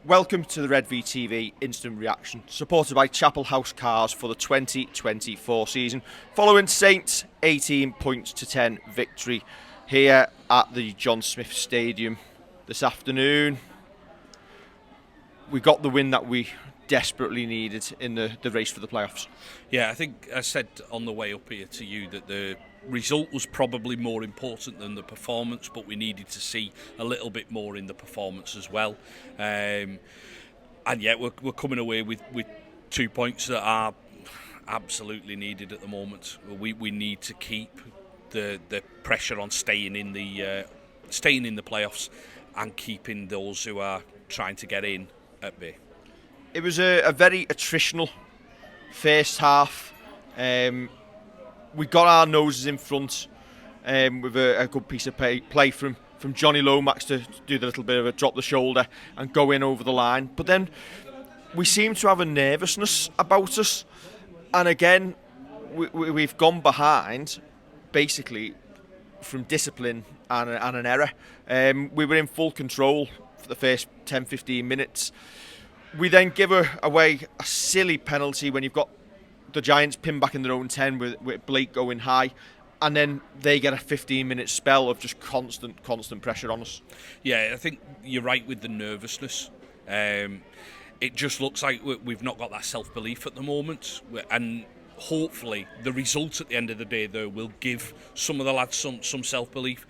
Welcome to the Redvee TV Instant Reaction, supported by Chapel House Cars for the 2024 season, following Saints' 18 points to 10 victory here at the John Smith Stadium this afternoon. We got the win that we desperately needed in the race for the playoffs. Yeah, I think I said on the way up here to you that the result was probably more important than the performance, but we needed to see a little bit more in the performance as well. And yet we're coming away with 2 points that are absolutely needed at the moment. We need to keep the pressure on staying in the playoffs and keeping those who are trying to get in at bay. It was a very attritional first half. We got our noses in front with a good piece of play from Johnny Lomax to do the little bit of a drop the shoulder and go in over the line. But then we seem to have a nervousness about us. And again, we've gone behind, basically, from discipline and an error. We were in full control for the first 10-15 minutes. We then give away a silly penalty when you've got the Giants pinned back in their own 10 with Blake going high, and then they get a 15-minute spell of just constant pressure on us. Yeah, I think you're right with the nervousness. It just looks like we've not got that self-belief at the moment, and hopefully the result at the end of the day, though, will give some of the lads some self-belief.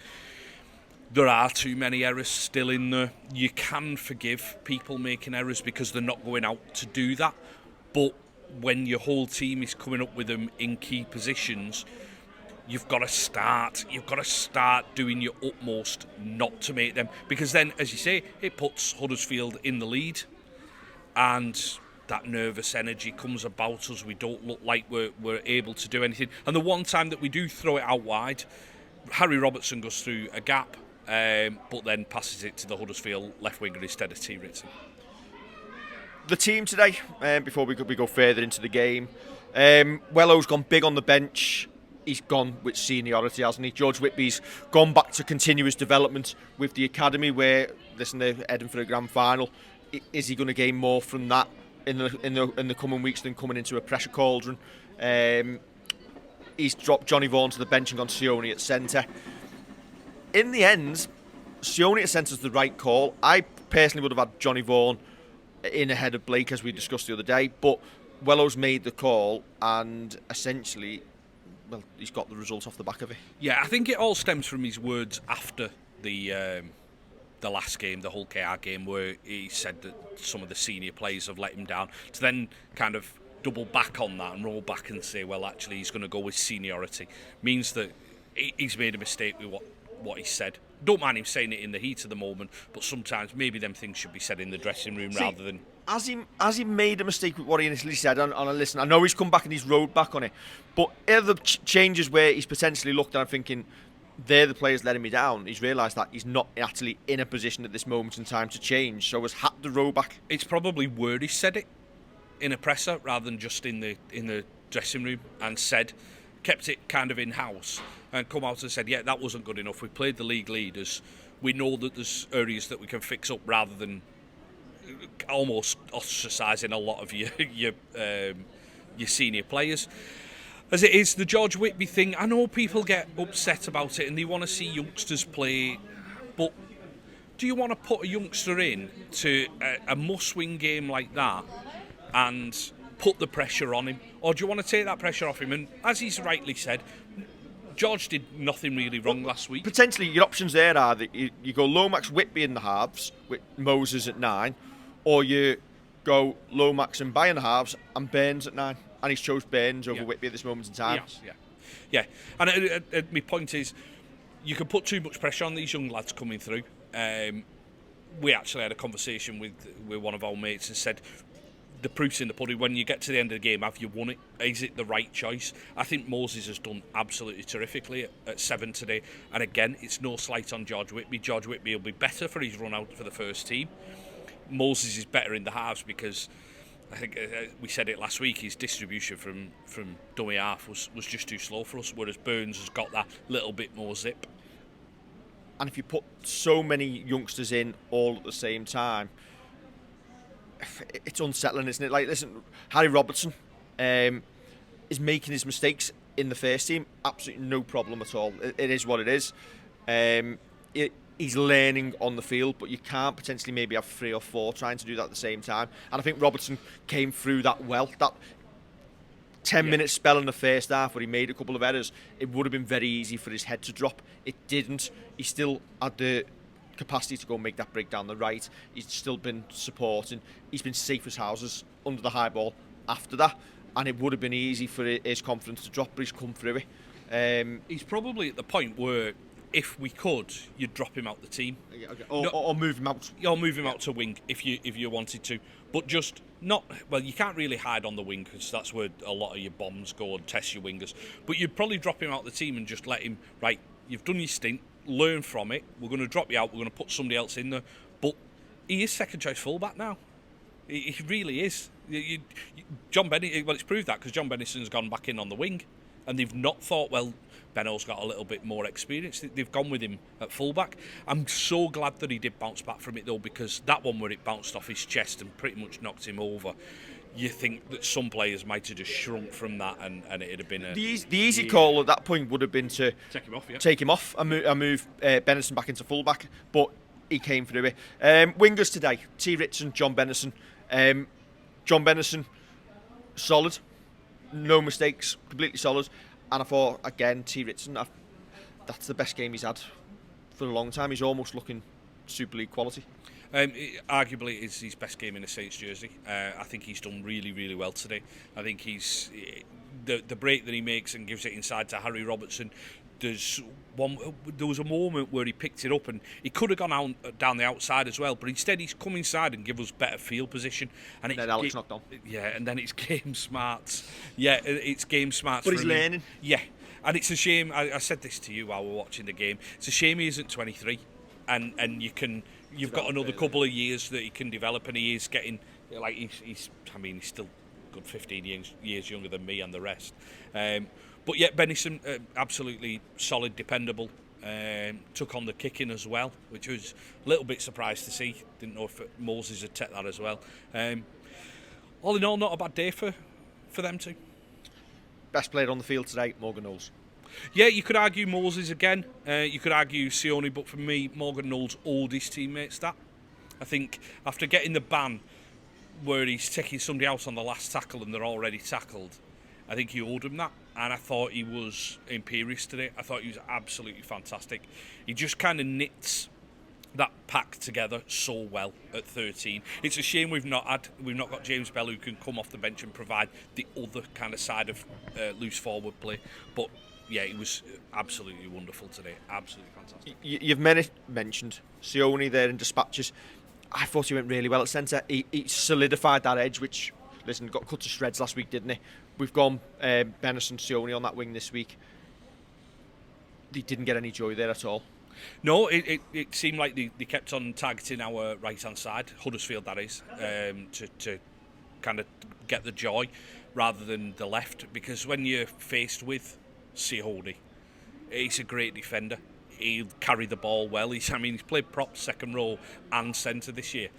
There are too many errors still in there. You can forgive people making errors because they're not going out to do that. But when your whole team is coming up with them in key positions, you've got to start doing your utmost not to make them. Because then, as you say, it puts Huddersfield in the lead. And that nervous energy comes about us. We don't look like we're able to do anything. And the one time that we do throw it out wide, Harry Robertson goes through a gap, but then passes it to the Huddersfield left winger instead of T. Ritson. The team today, before we go further into the game, Wello's gone big on the bench. He's gone with seniority, hasn't he? George Whitby's gone back to continuous development with the academy, where listen, they're heading for a grand final. Is he going to gain more from that in the coming weeks than coming into a pressure cauldron? He's dropped Johnny Vaughan to the bench and gone Sione at centre. In the end, Sione at centre is the right call. I personally would have had Johnny Vaughan in ahead of Blake, as we discussed the other day, but Wello's made the call, and essentially, well, he's got the result off the back of it. Yeah, I think it all stems from his words after the last game, the Hull KR game, where he said that some of the senior players have let him down. To then kind of double back on that and roll back and say, well, actually, he's going to go with seniority, means that he's made a mistake with what he said. Don't mind him saying it in the heat of the moment, but sometimes maybe them things should be said in the dressing room rather than... Has he made a mistake with what he initially said on a listen? I know he's come back and he's rode back on it, but are the changes where he's potentially looked at and thinking, they're the players letting me down, he's realised that he's not actually in a position at this moment in time to change, so has had to roll back? It's probably where he said it, in a presser rather than just in the dressing room, and kept it kind of in-house and come out and said, yeah, that wasn't good enough. We played the league leaders. We know that there's areas that we can fix up, rather than almost ostracising a lot of your senior players. As it is, the George Whitby thing, I know people get upset about it and they want to see youngsters play, but do you want to put a youngster in to a must-win game like that and put the pressure on him? Or do you want to take that pressure off him? And as he's rightly said, George did nothing really wrong last week. Potentially, your options there are that you go Lomax, Whitby in the halves, with Moses at 9, or you go Lomax and Bay in the halves and Burns at 9. And he's chose Burns over Whitby at this moment in time. Yeah. And my point is, you can put too much pressure on these young lads coming through. We actually had a conversation with one of our mates and said, the proof's in the pudding. When you get to the end of the game, have you won it? Is it the right choice? I think Moses has done absolutely terrifically at 7 today. And again, it's no slight on George Whitby. George Whitby will be better for his run out for the first team. Moses is better in the halves because I think we said it last week, his distribution from dummy half was just too slow for us, whereas Burns has got that little bit more zip. And if you put so many youngsters in all at the same time, it's unsettling, isn't it? Like, listen, Harry Robertson is making his mistakes in the first team. Absolutely no problem at all. It is what it is. He's learning on the field, but you can't potentially maybe have 3 or 4 trying to do that at the same time. And I think Robertson came through that well. That 10-minute spell in the first half where he made a couple of errors, it would have been very easy for his head to drop. It didn't. He still had the capacity to go and make that break down the right. He's still been supporting. He's been safe as houses under the high ball after that, and it would have been easy for his confidence to drop, but he's come through it. He's probably at the point where, if we could, you'd drop him out the team, or move him out. Or move him out to wing if you wanted to, but just not. Well, you can't really hide on the wing because that's where a lot of your bombs go and test your wingers. But you'd probably drop him out the team and just let him. Right, you've done your stint. Learn from it. We're going to drop you out. We're going to put somebody else in there. But he is second choice fullback now. He really is. John Benny. Well, it's proved that because John Bennison's gone back in on the wing, and they've not thought, well, Benno's got a little bit more experience. They've gone with him at fullback. I'm so glad that he did bounce back from it though, because that one where it bounced off his chest and pretty much knocked him over, you think that some players might have just shrunk from that, and it'd have been the easy call at that point would have been to take him off and move Bennison back into fullback, but he came through it. Wingers today: T. Richardson, John Bennison. John Bennison, solid, no mistakes, completely solid. And I thought, again, T. Richardson, that's the best game he's had for a long time. He's almost looking Super League quality. Arguably, it's his best game in a Saints jersey. I think he's done really, really well today. I think he's the break that he makes and gives it inside to Harry Robertson. There was a moment where he picked it up and he could have gone down the outside as well, but instead he's come inside and give us better field position. And then Alex knocked on. Yeah, and then it's game smarts. Yeah, it's game smarts. But he's learning. Yeah, and it's a shame. I said this to you while we're watching the game. It's a shame he isn't 23, and you've got another couple of years that he can develop, and he is getting like he's still good 15 years younger than me and the rest. But yeah, Bennison, absolutely solid, dependable. Took on the kicking as well, which was a little bit surprised to see. Didn't know if Moses had taken that as well. All in all, not a bad day for them two. Best player on the field today, Morgan Knowles. Yeah, you could argue Moses again. You could argue Sione, but for me, Morgan Knowles owed his teammates that. I think after getting the ban where he's taking somebody else on the last tackle and they're already tackled, I think he owed him that, and I thought he was imperious today. I thought he was absolutely fantastic. He just kind of knits that pack together so well at 13. It's a shame we've not got James Bell who can come off the bench and provide the other kind of side of loose forward play. But yeah, he was absolutely wonderful today. Absolutely fantastic. You've mentioned Sione there in dispatches. I thought he went really well at centre. He solidified that edge, which, listen, got cut to shreds last week, didn't he? We've gone Bennison, Sione on that wing this week. They didn't get any joy there at all. No, it seemed like they kept on targeting our right-hand side, Huddersfield that is, to kind of get the joy rather than the left, because when you're faced with Sione, he's a great defender. He'll carry the ball well. He's played prop, second row and centre this year.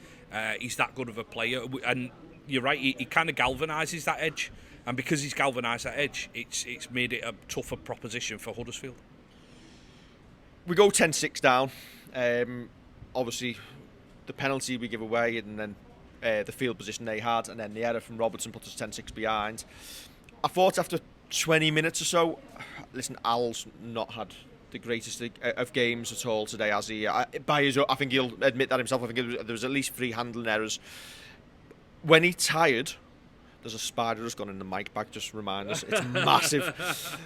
He's that good of a player, and you're right, he kind of galvanises that edge. And because he's galvanised that edge, it's made it a tougher proposition for Huddersfield. We go 10-6 down. Obviously, the penalty we give away, and then the field position they had, and then the error from Robertson put us 10-6 behind. I thought after 20 minutes or so, listen, Al's not had the greatest of games at all today, has he? I think he'll admit that himself. I think there was at least 3 handling errors. When he tired, there's a spider that's gone in the mic bag, just remind us. It's massive.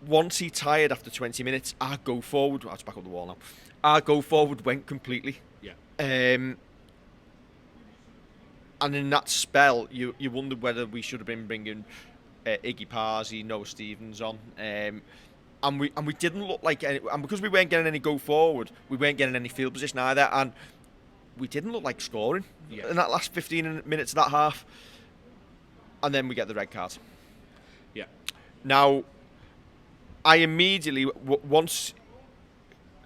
Once he tired after 20 minutes, our go forward, I'll just back up the wall now. Our go forward went completely. Yeah. And in that spell, you wondered whether we should have been bringing Iggy Parsi, Noah Stevens on. And we didn't look like any, and because we weren't getting any go forward, we weren't getting any field position either, and we didn't look like scoring in that last 15 minutes of that half. And then we get the red card. Yeah. Now, I immediately, once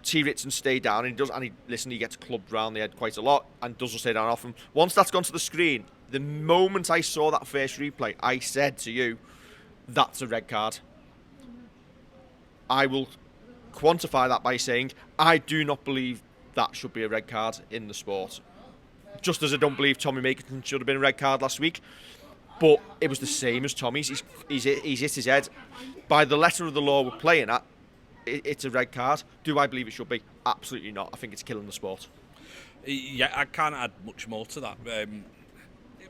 T. Ritson stayed down, and he gets clubbed round the head quite a lot, and doesn't stay down often. Once that's gone to the screen, the moment I saw that first replay, I said to you, that's a red card. I will quantify that by saying, I do not believe that should be a red card in the sport. Just as I don't believe Tommy Makerton should have been a red card last week. But it was the same as Tommy's. He's hit his head. By the letter of the law we're playing at, it's a red card. Do I believe it should be? Absolutely not. I think it's killing the sport. Yeah, I can't add much more to that.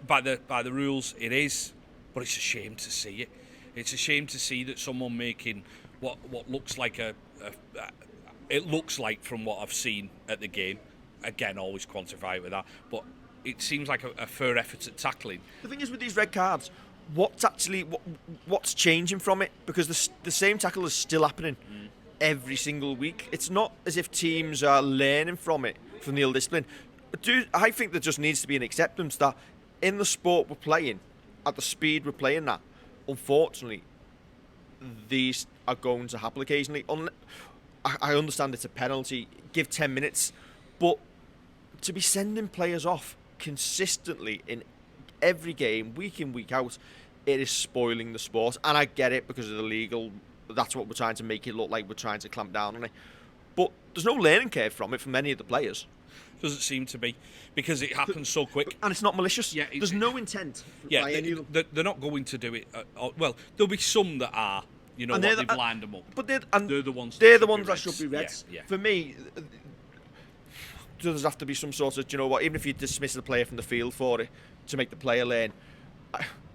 By the rules, it is, but it's a shame to see it. It's a shame to see that someone making what looks like it looks like from what I've seen at the game. Again, always quantify it with that, but it seems like a fair effort at tackling. The thing is with these red cards, what's changing from it? Because the same tackle is still happening every single week. It's not as if teams are learning from it, from the ill discipline. I think there just needs to be an acceptance that in the sport we're playing, at the speed we're playing that, unfortunately, these are going to happen occasionally. I understand it's a penalty, give 10 minutes, but to be sending players off consistently in every game, week in, week out, it is spoiling the sport. And I get it because of the legal, that's what we're trying to make it look like, we're trying to clamp down on it. But there's no learning curve from it for many of the players. Doesn't seem to be, because it happens so quick. And it's not malicious. Yeah, there's no intent by any of them. They're not going to do it. Well, there'll be some that are, they've lined them up. But they're the ones that should be reds. Yeah. For me, does have to be some sort of, even if you dismiss the player from the field for it, to make the player learn,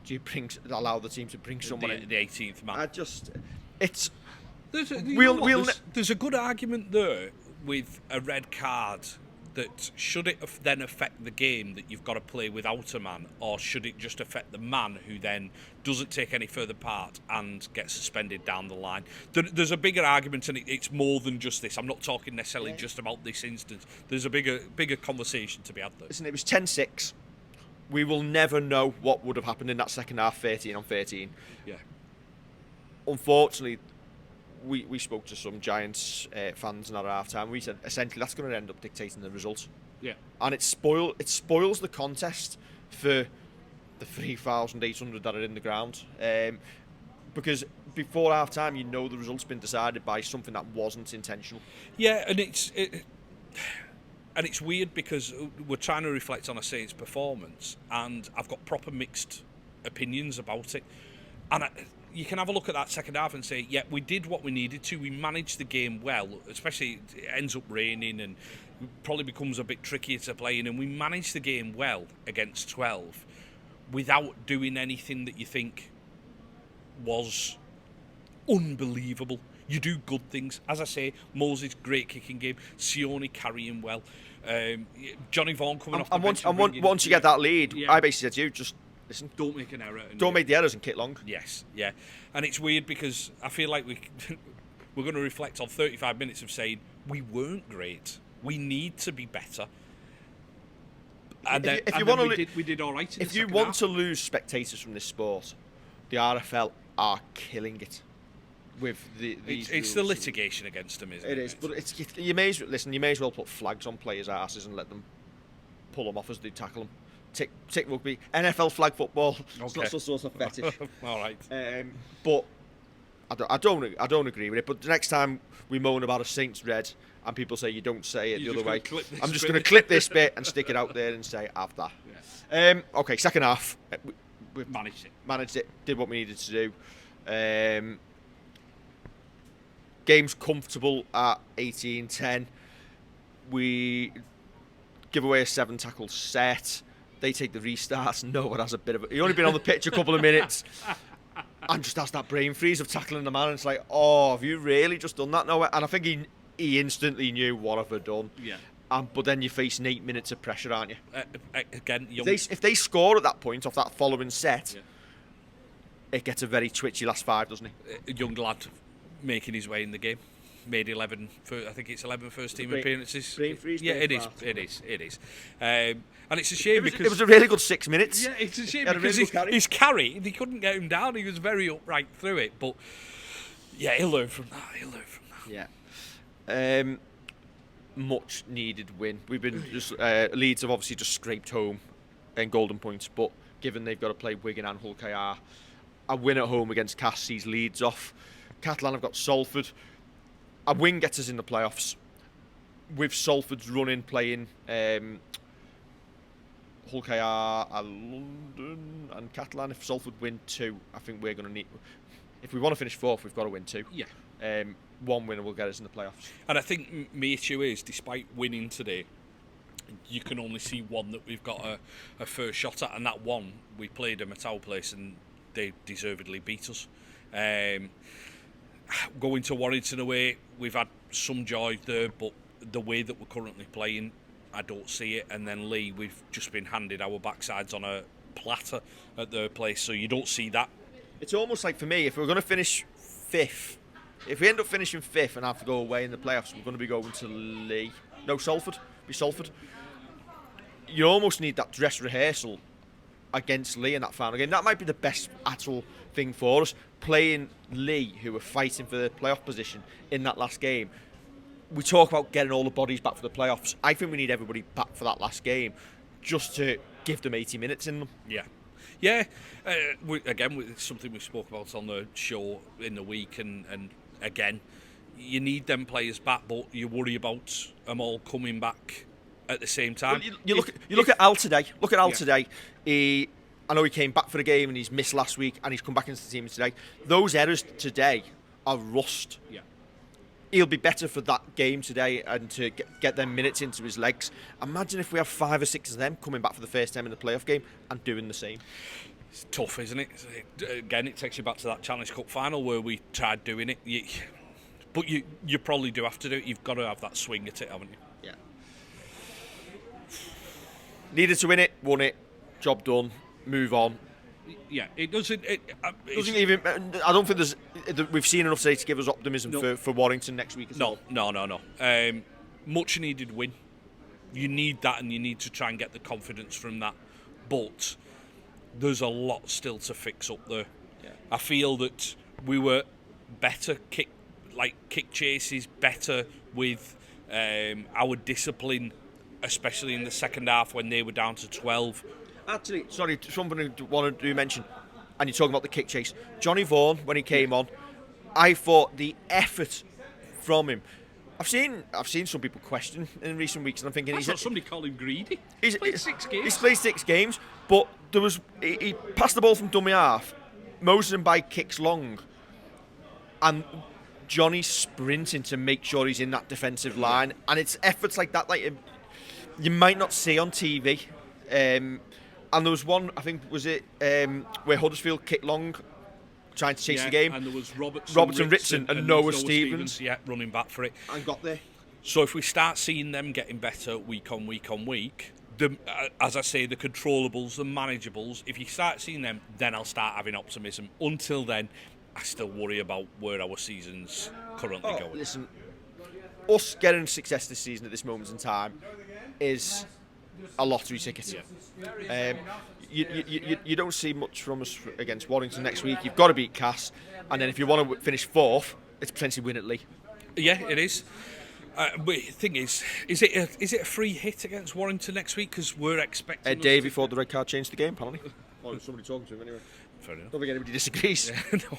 do you allow the team to bring someone in? The 18th man. There's a good argument there with a red card, that should it then affect the game that you've got to play without a man, or should it just affect the man who then doesn't take any further part and gets suspended down the line? There's a bigger argument, and it's more than just this. I'm not talking necessarily just about this instance. There's a bigger conversation to be had there. Listen, it was 10-6. We will never know what would have happened in that second half, 13-13. Yeah. Unfortunately, we spoke to some Giants fans in our half-time. We said, essentially, that's going to end up dictating the result. Yeah. And it spoils the contest for the 3,800 that are in the ground. Because before half-time, the result's been decided by something that wasn't intentional. Yeah, and it's weird because we're trying to reflect on a Saints performance, and I've got proper mixed opinions about it. And you can have a look at that second half and say, yeah, we did what we needed to. We managed the game well, especially it ends up raining and probably becomes a bit trickier to play in. And we managed the game well against 12 without doing anything that you think was unbelievable. You do good things. As I say, Moses, great kicking game. Sione carrying well. Johnny Vaughan coming off the bench. And once you get that lead, I basically said to you, just listen. Don't make an error. Don't make the errors and kick long. Yes, yeah. And it's weird because I feel like we're going to reflect on 35 minutes of saying we weren't great. We need to be better. And we did all right. If you want to lose spectators from this sport, the RFL are killing it with these. It's the litigation against them, isn't it? It is, but you may as well put flags on players' asses and let them pull them off as they tackle them. Tick rugby, NFL flag football. Okay. It's not some sort of fetish. All right. But I don't agree with it. But the next time we moan about a Saints red and people say you don't say it the other way, I'm just going to clip this bit and stick it out there and say have that. Yeah. Okay, second half. We've managed it. Did what we needed to do. Game's comfortable at 18-10. We give away a 7-tackle set. They take the restarts. Noah has a bit of he only been on the pitch a couple of minutes and just has that brain freeze of tackling the man. And it's like, oh, have you really just done that, Noah? And I think he instantly knew, what have I done? Yeah. But then you're facing 8 minutes of pressure, aren't you? Again, if they score at that point off that following set, it gets a very twitchy last 5, doesn't it? A young lad making his way in the game. Made 11. I think it's 11 first team appearances. Brain freeze. Yeah, it is. And it's a shame because it was a really good 6 minutes. Yeah, it's a shame because his carry, they couldn't get him down. He was very upright through it. But yeah, he'll learn from that. Yeah. much needed win. We've been Leeds have obviously just scraped home in golden points, but given they've got to play Wigan and Hull KR, a win at home against Cass sees Leeds off. Catalan have got Salford. A win gets us in the playoffs. With Salford's running playing Hull KR and London and Catalan, if Salford win 2, I think we're going to need. If we want to finish 4th, we've got to win 2. Yeah. One winner will get us in the playoffs. And I think my issue is, despite winning today, you can only see one that we've got a first shot at, and that one, we played them at our place and they deservedly beat us. Going to Warrington away, we've had some joy there, but the way that we're currently playing, I don't see it. And then Lee, we've just been handed our backsides on a platter at their place, so you don't see that. It's almost like, for me, if we're going to finish 5th, if we end up finishing 5th and have to go away in the playoffs, we're going to be going to Salford. You almost need that dress rehearsal against Lee in that final game. That might be the best actual thing for us, playing Lee, who are fighting for the playoff position in that last game. We talk about getting all the bodies back for the playoffs. I think we need everybody back for that last game, just to give them 80 minutes in them. Yeah. It's something we spoke about on the show in the week, and again, you need them players back, but you worry about them all coming back at the same time. Well, you look at Al today. Look at Al today. I know he came back for the game and he's missed last week and he's come back into the team today. Those errors today are rust. Yeah. He'll be better for that game today and to get them minutes into his legs. Imagine if we have 5 or 6 of them coming back for the first time in the playoff game and doing the same. It's tough, isn't it? Again, it takes you back to that Challenge Cup final where we tried doing it. But you probably do have to do it. You've got to have that swing at it, haven't you? Yeah. Needed to win it, won it, job done, move on. Yeah, it doesn't. Doesn't even. I don't think we've seen enough today to give us optimism for Warrington next week as well. No. Much needed win. You need that, and you need to try and get the confidence from that. But there's a lot still to fix up there. Yeah. I feel that we were better kick chases, better with our discipline, especially in the second half when they were down to 12. Actually, sorry, something I wanted to mention, and you're talking about the kick chase. Johnny Vaughan, when he came on, I thought the effort from him. I've seen some people question in recent weeks, and I'm thinking Somebody called him greedy. He's played 6 games. He's played 6 games, but he passed the ball from dummy half, Moses by kicks long, and Johnny's sprinting to make sure he's in that defensive line, and it's efforts like that you might not see on TV. And there was one, I think, was it where Huddersfield kicked long, trying to chase the game. And there was Robertson Ritson and Noah Stevens. Yeah, running back for it. And got there. So if we start seeing them getting better week on week on week, as I say, the controllables, the manageables, if you start seeing them, then I'll start having optimism. Until then, I still worry about where our season's currently going. Listen, us getting success this season at this moment in time is a lottery ticket. Yeah. You don't see much from us against Warrington next week. You've got to beat Cass, and then if you want to finish 4th, it's potentially win at Lee. Yeah, it is. But the thing is it a free hit against Warrington next week? Because we're expecting... A day before the red card changed the game, apparently. Or somebody talking to him anyway. Fair enough. Don't think anybody disagrees. No.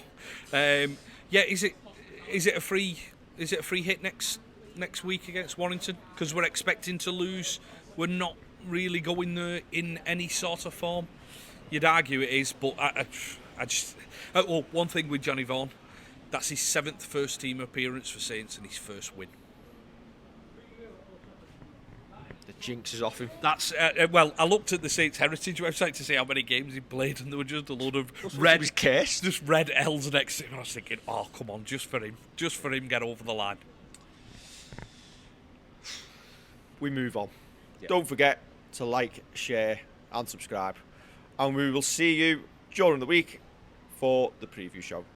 Is it a free hit next week against Warrington? Because we're expecting to lose. We're not really going there in any sort of form. You'd argue it is, but I just... one thing with Johnny Vaughan, that's his 7th first team appearance for Saints and his first win. The jinx is off him. That's I looked at the Saints Heritage website to see how many games he played, and there were just a load of just red L's next to him. I was thinking, oh come on, just for him, get over the line. We move on. Yeah. Don't forget to like, share, and subscribe, and we will see you during the week for the preview show.